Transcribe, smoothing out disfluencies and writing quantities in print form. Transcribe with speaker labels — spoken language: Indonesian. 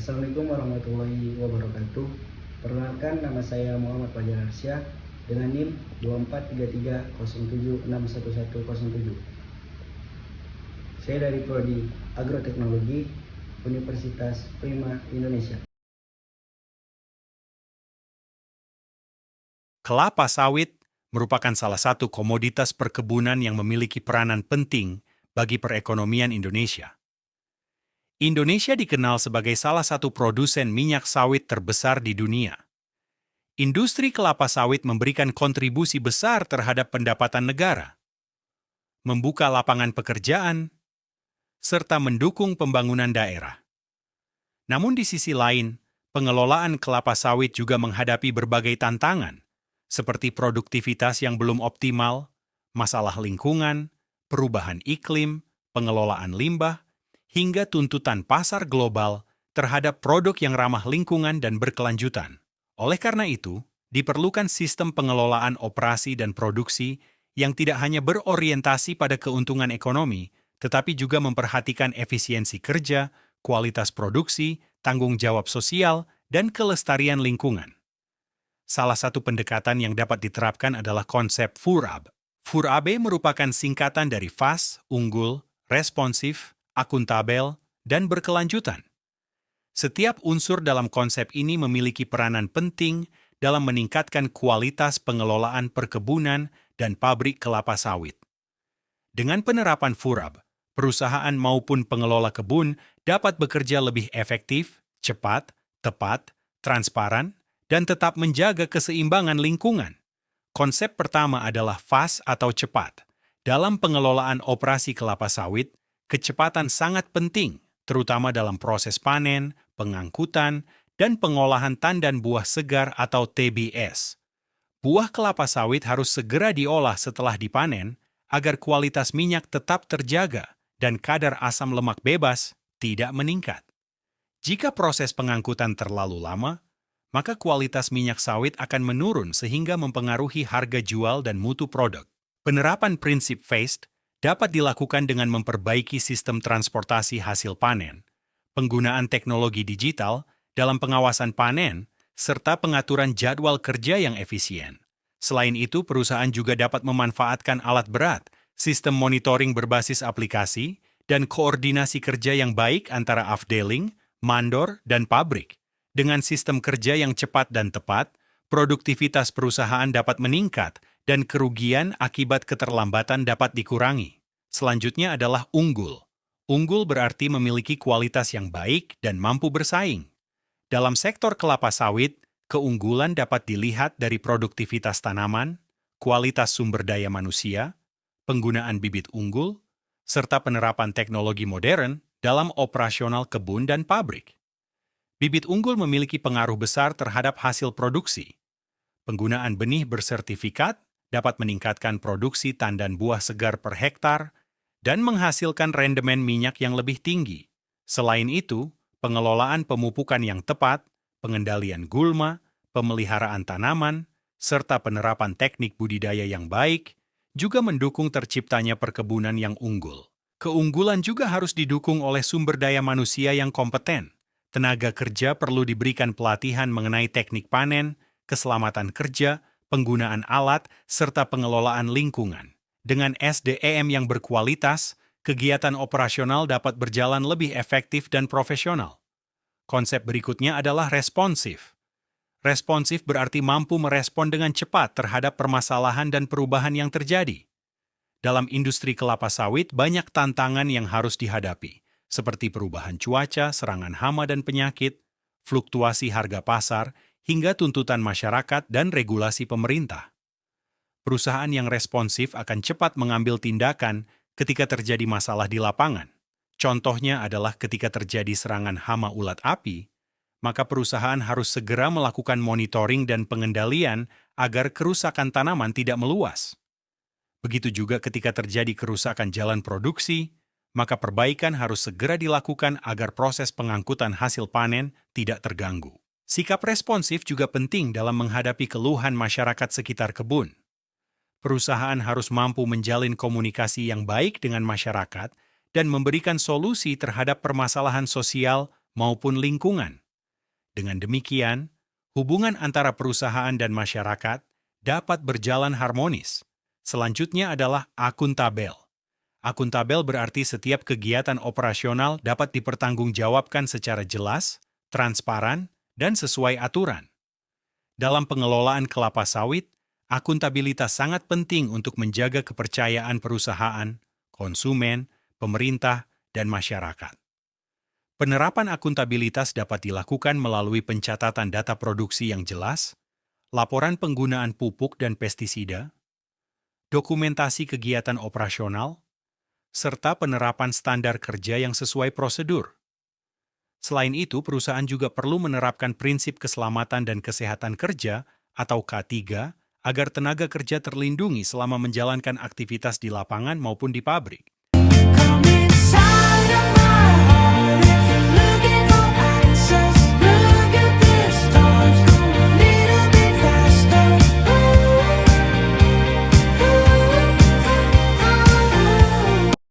Speaker 1: Assalamualaikum warahmatullahi wabarakatuh. Perkenalkan, nama saya Muhammad Fajar Arsyah dengan NIM 243307611107. Saya dari Prodi Agroteknologi Universitas Prima Indonesia.
Speaker 2: Kelapa sawit merupakan salah satu komoditas perkebunan yang memiliki peranan penting bagi perekonomian Indonesia. Indonesia dikenal sebagai salah satu produsen minyak sawit terbesar di dunia. Industri kelapa sawit memberikan kontribusi besar terhadap pendapatan negara, membuka lapangan pekerjaan, serta mendukung pembangunan daerah. Namun di sisi lain, pengelolaan kelapa sawit juga menghadapi berbagai tantangan, seperti produktivitas yang belum optimal, masalah lingkungan, perubahan iklim, pengelolaan limbah, hingga tuntutan pasar global terhadap produk yang ramah lingkungan dan berkelanjutan. Oleh karena itu, diperlukan sistem pengelolaan operasi dan produksi yang tidak hanya berorientasi pada keuntungan ekonomi, tetapi juga memperhatikan efisiensi kerja, kualitas produksi, tanggung jawab sosial, dan kelestarian lingkungan. Salah satu pendekatan yang dapat diterapkan adalah konsep FURAB. FURAB merupakan singkatan dari fast, unggul, responsif, akuntabel, dan berkelanjutan. Setiap unsur dalam konsep ini memiliki peranan penting dalam meningkatkan kualitas pengelolaan perkebunan dan pabrik kelapa sawit. Dengan penerapan FURAB, perusahaan maupun pengelola kebun dapat bekerja lebih efektif, cepat, tepat, transparan, dan tetap menjaga keseimbangan lingkungan. Konsep pertama adalah fast atau cepat. Dalam pengelolaan operasi kelapa sawit, kecepatan sangat penting, terutama dalam proses panen, pengangkutan, dan pengolahan tandan buah segar atau TBS. Buah kelapa sawit harus segera diolah setelah dipanen agar kualitas minyak tetap terjaga dan kadar asam lemak bebas tidak meningkat. Jika proses pengangkutan terlalu lama, maka kualitas minyak sawit akan menurun sehingga mempengaruhi harga jual dan mutu produk. Penerapan prinsip FAST dapat dilakukan dengan memperbaiki sistem transportasi hasil panen, penggunaan teknologi digital dalam pengawasan panen, serta pengaturan jadwal kerja yang efisien. Selain itu, perusahaan juga dapat memanfaatkan alat berat, sistem monitoring berbasis aplikasi, dan koordinasi kerja yang baik antara afdeling, mandor, dan pabrik. Dengan sistem kerja yang cepat dan tepat, produktivitas perusahaan dapat meningkat dan kerugian akibat keterlambatan dapat dikurangi. Selanjutnya adalah unggul. Unggul berarti memiliki kualitas yang baik dan mampu bersaing. Dalam sektor kelapa sawit, keunggulan dapat dilihat dari produktivitas tanaman, kualitas sumber daya manusia, penggunaan bibit unggul, serta penerapan teknologi modern dalam operasional kebun dan pabrik. Bibit unggul memiliki pengaruh besar terhadap hasil produksi. Penggunaan benih bersertifikat dapat meningkatkan produksi tandan buah segar per hektar dan menghasilkan rendemen minyak yang lebih tinggi. Selain itu, pengelolaan pemupukan yang tepat, pengendalian gulma, pemeliharaan tanaman, serta penerapan teknik budidaya yang baik juga mendukung terciptanya perkebunan yang unggul. Keunggulan juga harus didukung oleh sumber daya manusia yang kompeten. Tenaga kerja perlu diberikan pelatihan mengenai teknik panen, keselamatan kerja, penggunaan alat, serta pengelolaan lingkungan. Dengan SDM yang berkualitas, kegiatan operasional dapat berjalan lebih efektif dan profesional. Konsep berikutnya adalah responsif. Responsif berarti mampu merespon dengan cepat terhadap permasalahan dan perubahan yang terjadi. Dalam industri kelapa sawit, banyak tantangan yang harus dihadapi, seperti perubahan cuaca, serangan hama dan penyakit, fluktuasi harga pasar, hingga tuntutan masyarakat dan regulasi pemerintah. Perusahaan yang responsif akan cepat mengambil tindakan ketika terjadi masalah di lapangan. Contohnya adalah ketika terjadi serangan hama ulat api, maka perusahaan harus segera melakukan monitoring dan pengendalian agar kerusakan tanaman tidak meluas. Begitu juga ketika terjadi kerusakan jalan produksi, maka perbaikan harus segera dilakukan agar proses pengangkutan hasil panen tidak terganggu. Sikap responsif juga penting dalam menghadapi keluhan masyarakat sekitar kebun. Perusahaan harus mampu menjalin komunikasi yang baik dengan masyarakat dan memberikan solusi terhadap permasalahan sosial maupun lingkungan. Dengan demikian, hubungan antara perusahaan dan masyarakat dapat berjalan harmonis. Selanjutnya adalah akuntabel. Akuntabel berarti setiap kegiatan operasional dapat dipertanggungjawabkan secara jelas, transparan, dan sesuai aturan. Dalam pengelolaan kelapa sawit, akuntabilitas sangat penting untuk menjaga kepercayaan perusahaan, konsumen, pemerintah, dan masyarakat. Penerapan akuntabilitas dapat dilakukan melalui pencatatan data produksi yang jelas, laporan penggunaan pupuk dan pestisida, dokumentasi kegiatan operasional, serta penerapan standar kerja yang sesuai prosedur. Selain itu, perusahaan juga perlu menerapkan prinsip keselamatan dan kesehatan kerja atau K3 agar tenaga kerja terlindungi selama menjalankan aktivitas di lapangan maupun di pabrik.